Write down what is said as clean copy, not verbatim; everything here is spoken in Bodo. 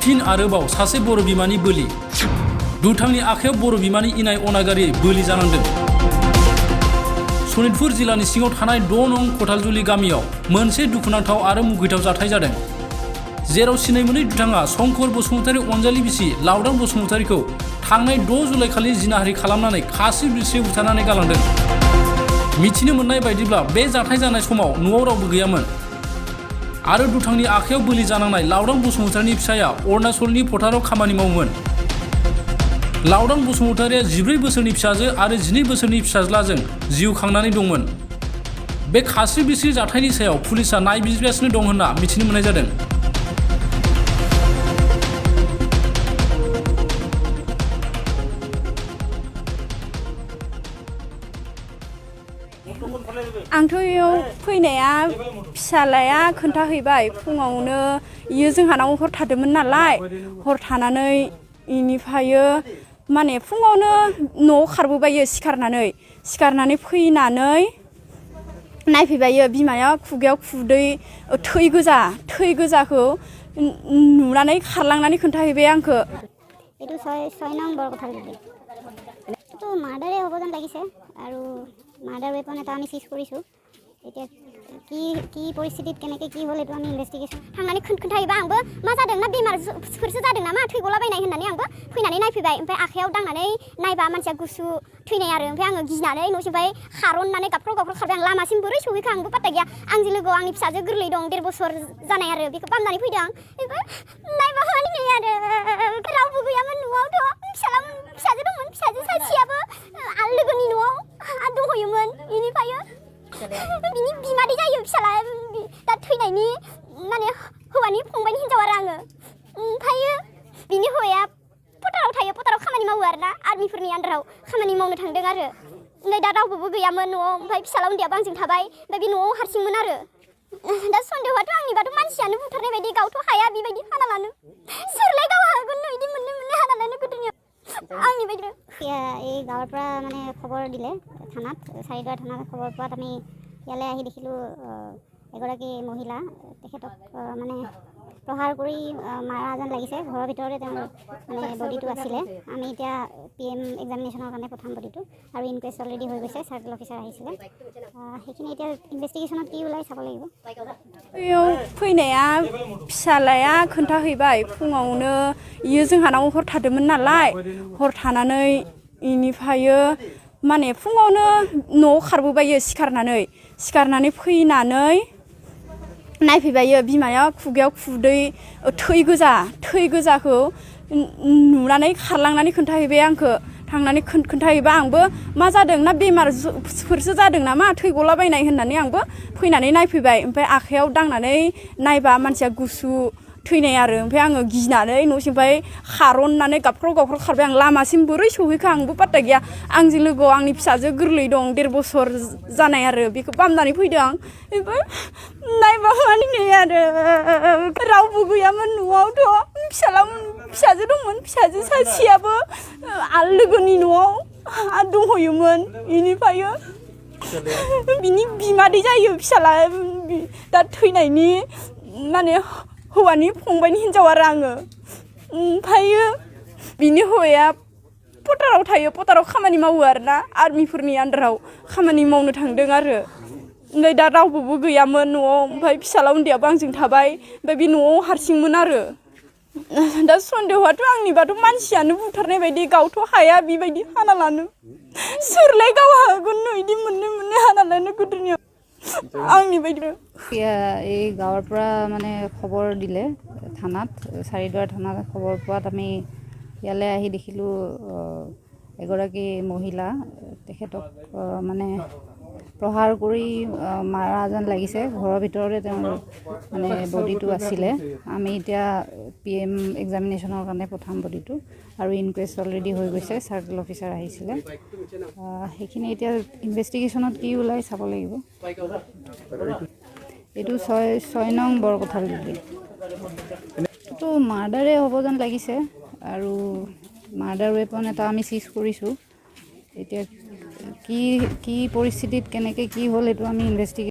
फिन आरोबाव सासे बर' बिमानि बोलि दुथांनि आखायाव बर' बिमानि इनाय अनागारि बोलि जानांदों। सनितपुर जिल्लानि सिङाव थानाय 6 नं खथालजुलि गामियाव मोनसे दुखुनांथाव आरो मुगैथाव जाथाय जादों, जेराव सिनाय मोनै दुथाङा शंकर बसुमतारी अनजालि बिसि लावदां बसुमतारीखौ थांनाय 6 जुलाइ खालि जिनाहारि खालामनानै खास्रि बिस्रि बुथारनानै गालांदों। मिथिनो मोननाय बायदिब्ला बे जाथाय जानाय समाव न'आव रावबो गैयामोन आरो दुथांनि आखायाव बोलि जानांनाय लावदां बसुमतारीनि फिसाया अरुणाचलनि फोथाराव खामानि मावोमोन। लावदां बसुमतारीया 14 बोसोरनि फिसाजो आरो 12 बोसोरनि फिसाज्लाजों जिउ खांनानै दंमोन। बे खास्रि बिस्रि जाथायनि सायाव पुलिसा नायबिजिरगासिनो दं होनना मिथिनो मोननाय जादों। आंथ' इयाव फैनाया फिसालाया खोन्थाहैबाय फुङावनो इयो जोंहानाव हर थादोंमोन नालाय, हर थानानै इनिफ्रायो माने फुङावनो न'आव खारबोबायो सिखारनानै फैनानै नायफैबायो बिमाया खुगायाव खुदै थै गोजाखौ नुनानै खारलांनानै खोन्थाहैबाय आंखो। এইটো 6 নম্বৰ কথা দিলে তো মাৰ্ডাৰে হ'ব যেন লাগিছে আৰু মাৰ্ডাৰ ৱেপন এটা আমি সিজ কৰিছোঁ। এতিয়া কি পৰিস্থিতিত কেনেকৈ কি হ'ল এইটো আমি ইনভেষ্টিগেশ্যন थांनानै खोन्थाहैबा आंबो मा जादों ना बेमारफोरसो जादों नामा थैगलाबायनाय होननानै आंबो फैनानै नायफैबाय। ओमफ्राय आखायाव दांनानै नायबा मानसिया गुसु थैनाय आरो ओमफ्राय आङो गिनानै न'सिमफ्राय खारननानै गाबख्राव खारबाय आं लामासिम बोरै सहैखो आंबो पात्ता गैया। आंजों लोगोआव आंनि फिसाजो गोरलै दं 1.5 बोसोर जानाय आरो बेखौ बामनानै फैदों आं। नायबा मानिनाय आरो रावबो गैयामोन न'आवथ' फिसाजो दंमोन, फिसाजो सासेयाबो लोगोनि न'आव दंहैयोमोन। बेनिफ्राय बिनि बिमादै जायो फिसाला दा थैनायनि माने हौवानि फंबायनि हिनजाव आरो आङो। ओमफ्रायो बिनि हौवाया पटाराव खामानि मावो आरोना आर्मिफोरनि आन्दाराव खामानि मावनो थांदों आरो। ओमफ्राय दा रावबो गैयामोन न'आव, ओमफ्राय फिसाला उन्दैयाबो आंजों थाबाय, ओमफ्राय बे न'आव हारसिंमोन आरो। दा सन्देहआथ' आंनिबाथ' मानसियानो बुथारनाय बायदि गावथ' हाया बेबायदि हाना लानो सोरलाय गाव हागोन नो बिदि मोननै हाना लानो गोदोनियाव आंनि बायदि। এই গাঁৱৰ পৰা মানে খবৰ দিলে থানাত, চাৰিদুৱাৰ থানাত খবৰ পোৱাত আমি ইয়ালৈ আহি দেখিলোঁ এগৰাকী মহিলা তেখেতক মানে প্ৰহাৰ কৰি মাৰা যেন লাগিছে। ঘৰৰ ভিতৰতে তেওঁৰ মানে বডিটো আছিলে। আমি এতিয়া PM এক্সামিনেশ্যনৰ কাৰণে পঠাম বডিটো আৰু ইনকুৱেষ্ট অলৰেডি হৈ গৈছে, চাৰ্কেল অফিচাৰ আহিছিলে। সেইখিনি এতিয়া ইনভেষ্টিগেশ্যনত কি ওলাই চাব লাগিব। इयाव फैनाया फिसालाया खोन्थाहैबाय फुङावनो इयो जोंहानाव हर थादोंमोन नालाय, हर थानानै इनिफ्रायो माने फुङावनो न'आव खारबोबायो सिखारनानै फैनानै नायफैबायो बिमाया खुगायाव खुदै थै गोजाखौ नुनानै खारलांनानै खोन्थाहैबाय आंखो। थांनानै खोन्थाहैबा आंबो मा जादों ना बेमारफोरसो जादों नामा थैगलाबायनाय होननानै आंबो फैनानै नायफैबाय। ओमफ्राय आखायाव दांनानै नायबा मानसिया गुसु थैनाय आरो। ओमफ्राय आङो गिनानै न'सिमफ्राय खारननानै गाबख्राव खारबाय आं। लामासिम बोरै सहैखो आंबो पात्ता गैया। आंजों लोगोआव आंनि फिसाजो गोरलै दं 1.5 बोसोर जानाय आरो बेखौ बामनानै फैदों आं। नायबा मानिनाय आरो रावबो गैयामोन न'आवथ' फिसाजो दंमोन, फिसाजो सासेयाबो लोगोनि न'आव दंहैयोमोन। बेनिफ्राय बिनि बिमादै जायो फिसाला दा थैनायनि माने हौवानि फंबायनि हिनजाव आरो आङो। ओमफ्रायो बिनि हौवाया पटाराव खामानि मावो आरोना आर्मिफोरनि आन्दाराव खामानि मावनो थांदों आरो। ओमफ्राय दा रावबो गैयामोन न'आव, ओमफ्राय फिसाला उन्दैयाबो आंजों थाबाय, ओमफ्राय बे न'आव हारसिंमोन आरो। दा सन्देहआथ' आंनिबाथ' मानसियानो बुथारनाय बायदि गावथ' हाया बेबायदि हाना लानो सोरलाय गाव हागोन नो बिदि मोननै हाना लानो गोदोनियाव आंनि बायदि। এই গাঁৱৰ পৰা মানে খবৰ দিলে থানাত, চাৰিদুৱাৰ থানাত খবৰ পোৱাত আমি ইয়ালৈ আহি দেখিলোঁ এগৰাকী মহিলা তেখেতক মানে প্ৰহাৰ কৰি মাৰা যেন লাগিছে। ঘৰৰ ভিতৰতে তেওঁৰ মানে বডিটো আছিলে। আমি এতিয়া PM এক্সামিনেশ্যনৰ কাৰণে পঠাম বডিটো আৰু ইনকুৱেষ্ট অলৰেডি হৈ গৈছে, চাৰ্কেল অফিচাৰ আহিছিলে। সেইখিনি এতিয়া ইনভেষ্টিগেশ্যনত কি ওলাই চাব লাগিব। এইটো 6 নং বৰকঠালগুটি। এইটো মাৰ্ডাৰে হ'ব যেন লাগিছে আৰু মাৰ্ডাৰ ৱেপন এটা আমি সিজ কৰিছোঁ। এতিয়া কি পৰিস্থিতিত কেনেকৈ কি হ'ল এইটো আমি ইনভেষ্টিগেশ্যন